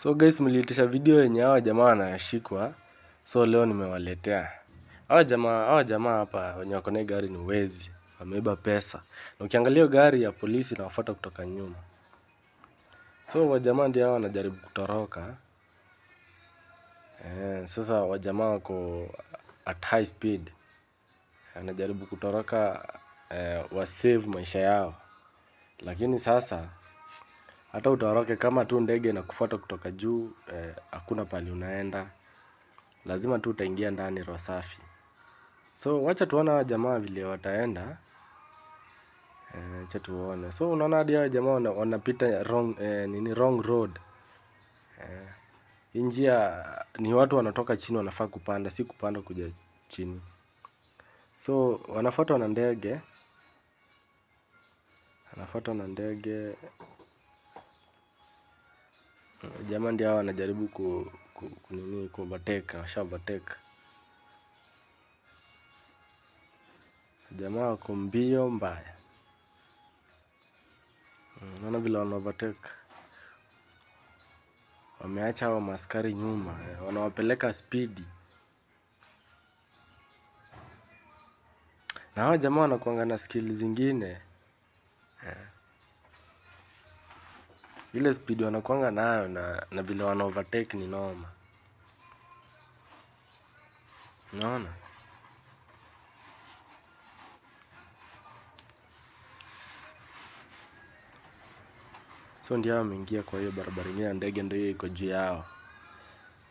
So guys, mliitisha video yenye hawa jamaa wanashikwa. So leo nimewaletea. Hawa jamaa hapa wenye wako na gari ni wezi. Wameiba pesa. Na ukiangalia gari ya polisi inawafuata kutoka nyuma. So wajamaa ndio hawa wanajaribu kutoroka. Sasa wajamaa wako at high speed. Wanajaribu kutoroka wasave maisha yao. Lakini sasa hata utoroke kama tu ndege inakufuata kutoka juu, hakuna pali unaenda. Lazima tu utaingia ndani roho safi. So wacha tuone hawa jamaa vile wataenda. Wacha tuone. So unaona hadi hawa jamaa wanapita wrong road. Hii njia ni watu wanatoka chini wanafaa kupanda, si kupanda kuja chini. So wanafuatwa na ndege. Jamaa ndio hawa wanajaribu ku overtake, washa overtake. Jamaa wako mbio mbaya. Unaona vile wana overtake. Wameacha hao maaskari nyuma, wanawapeleka speedi. Na hao jamaa wanakuanga na skill zingine. Ile speed wanakuanga nayo na vile wana overtake ni noma. Unaona? So ndio wameingia kwa hiyo barabara ingine ya ndege, ndio hiyo iko juu yao.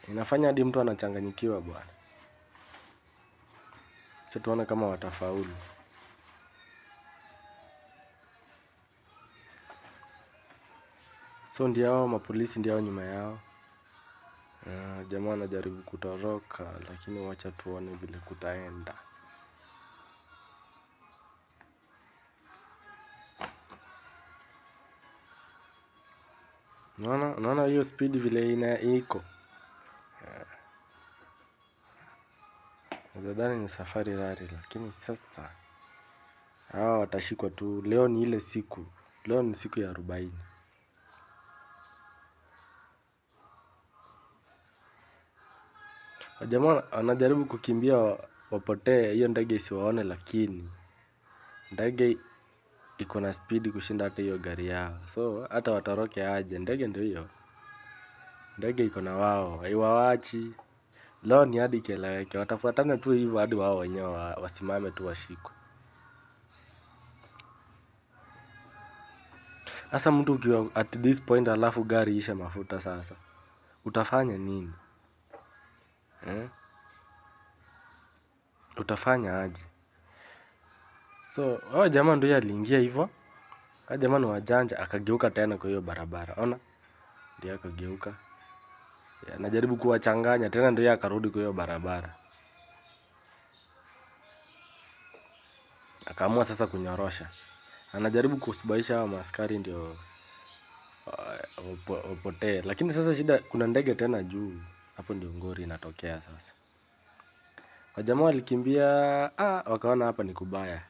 Inafanya hadi mtu anachanganyikiwa bwana. Acha tuone kama watafaulu. So ndio hao mapolisi ndio hao nyuma yao. Jamaa anajaribu kutoroka, lakini wacha tuone vile kutaenda. Unaona hiyo speed vile iko. Nadhani ni safari rari, lakini sasa hawa watashikwa tu. Leo ni ile siku. Leo ni siku ya 40. Jamaa wanajaribu kukimbia wapotee, hiyo ndege isiwaone, lakini ndege iko na speed kushinda hata hiyo gari yao. So hata watoroke aje, ndege ndio hiyo. Ndege iko na wao, haiwaachi. Leo ni hadi kieleweke, watafuatana tu hivyo hadi wao wenyewe wasimame tu washikwe. Sasa mtu ukiwa at this point alafu gari ishe mafuta sasa, utafanya nini? Utafanya aje? So hao jamaa ndio aliingia hivyo. Hao jamaa ni wajanja, akageuka tena kwa hiyo barabara. Ona? Ndio akageuka. Anajaribu kuwachanganya tena, ndio akarudi kwa hiyo barabara. Akaamua sasa kunyorosha. Anajaribu kusubahisha hao maaskari ndio wapotee. Lakini sasa shida, kuna ndege tena juu. Hapo ndio ngori inatokea sasa. Wajamaa walikimbia, wakaona hapa ni kubaya.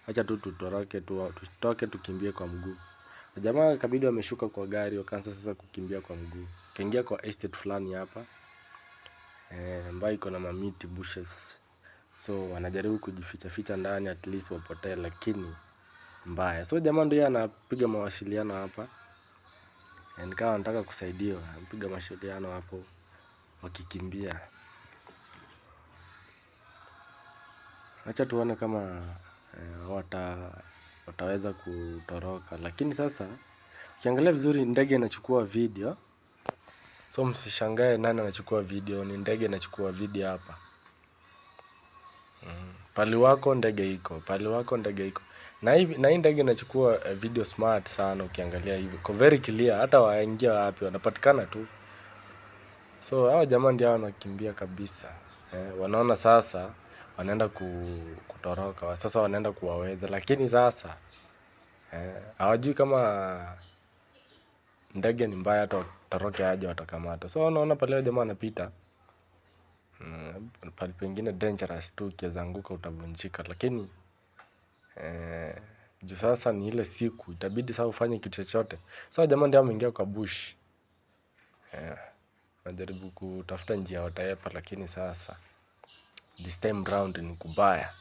Acha tu tutoke tukimbie kwa mguu. Wajamaa ikabidi wameshuka kwa gari, wakaanza sasa kukimbia kwa mguu. Kaingia kwa estate fulani hapa, ambayo iko na mamiti bushes. So wanajaribu kujificha ficha ndani at least wapotee, lakini mbaya. So jamaa ndio anapiga mawasiliano hapa. Nikawa anataka kusaidiwa, anapiga mawasiliano hapo wakikimbia. Acha tuone kama wataweza kutoroka. Lakini sasa ukiangalia vizuri ndege inachukua video. So msishangae nani anachukua video, ni ndege inachukua video hapa. Pali wako ndege iko. Na hii ndege inachukua video smart sana ukiangalia hivi. Iko very clear, hata waingia wapi wanapatikana tu. So hao jamaa ndio wanakimbia kabisa. Wanaona sasa wanaenda kutoroka. Sasa wanaenda kuwaweza, lakini sasa hawajui kama ndege ni mbaya, hata watoroke aje watakamata. So wanaona pale hao jamaa wanapita. Pali pengine dangerous tu, ukiweza anguka utavunjika. Lakini juu sasa ni ile siku, itabidi sasa ufanye kitu chochote. So jamaa ndio wameingia kwa bush. Najaribu kutafuta njia wataepa, lakini sasa this time round ni kubaya.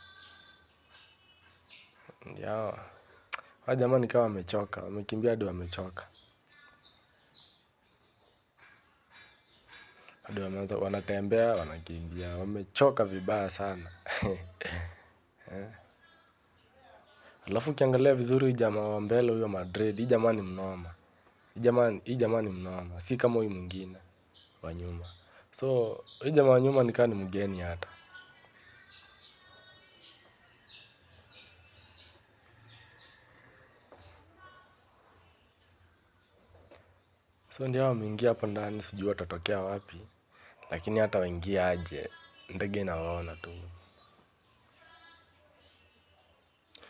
Yao. Hawa jamaa ni kama wamechoka, wamekimbia hadi wamechoka. Hadi wameanza wanatembea, wanakimbia, wamechoka vibaya sana. Alafu ukiangalia vizuri huyu jamaa wa mbele huyo Madrid, hii jamaa ni mnoma. Hii jamaa ni mnoma, si kama huyu mwingine wa nyuma. So, huyu jamaa wa nyuma ni kama ni mgeni hata. So ndio wameingia hapo ndani, sijui watatokea wapi. Lakini hata waingie aje, ndege inawaona tu.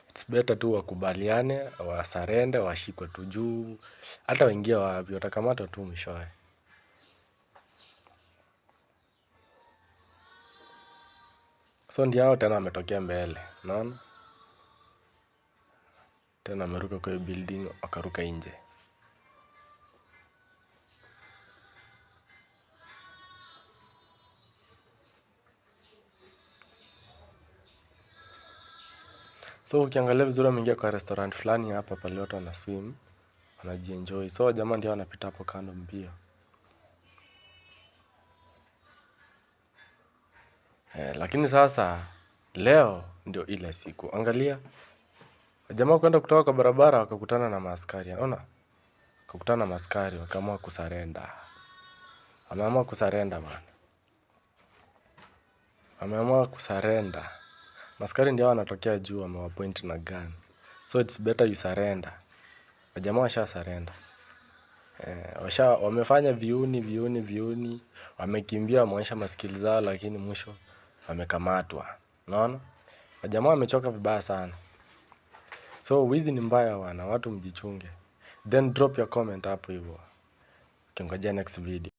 It's better tu wakubaliane, wasarende, washikwe tu juu. Hata waingie wapi, watakamatwa tu mwishowe. So ndio hao tena wametokea mbele, unaona? Tena wameruka kwa hiyo building, wakaruka nje. So ukiangalia vizuri wameingia kwa restaurant fulani hapa pale watu wana swim, wanajienjoy. So jamaa ndio wanapita hapo kando mbio. Lakini sasa leo ndio ile siku. Angalia, jamaa kwenda kutoka kwa barabara wakakutana na maaskari. Unaona? Wakakutana na maaskari wakaamua kusarenda. Wameamua kusarenda man. Wameamua kusarenda. Maaskari ndio wanatokea juu wamewapoint na gun. So it's better you surrender. Wajamaa washa surrender. Wamefanya viuni. Wamekimbia wameonyesha maskili zao, lakini mwisho wamekamatwa. Unaona? Wajamaa wamechoka vibaya sana. So wizi ni mbaya wana, watu mjichunge. Then drop your comment hapo hivyo. Ukingojea next video.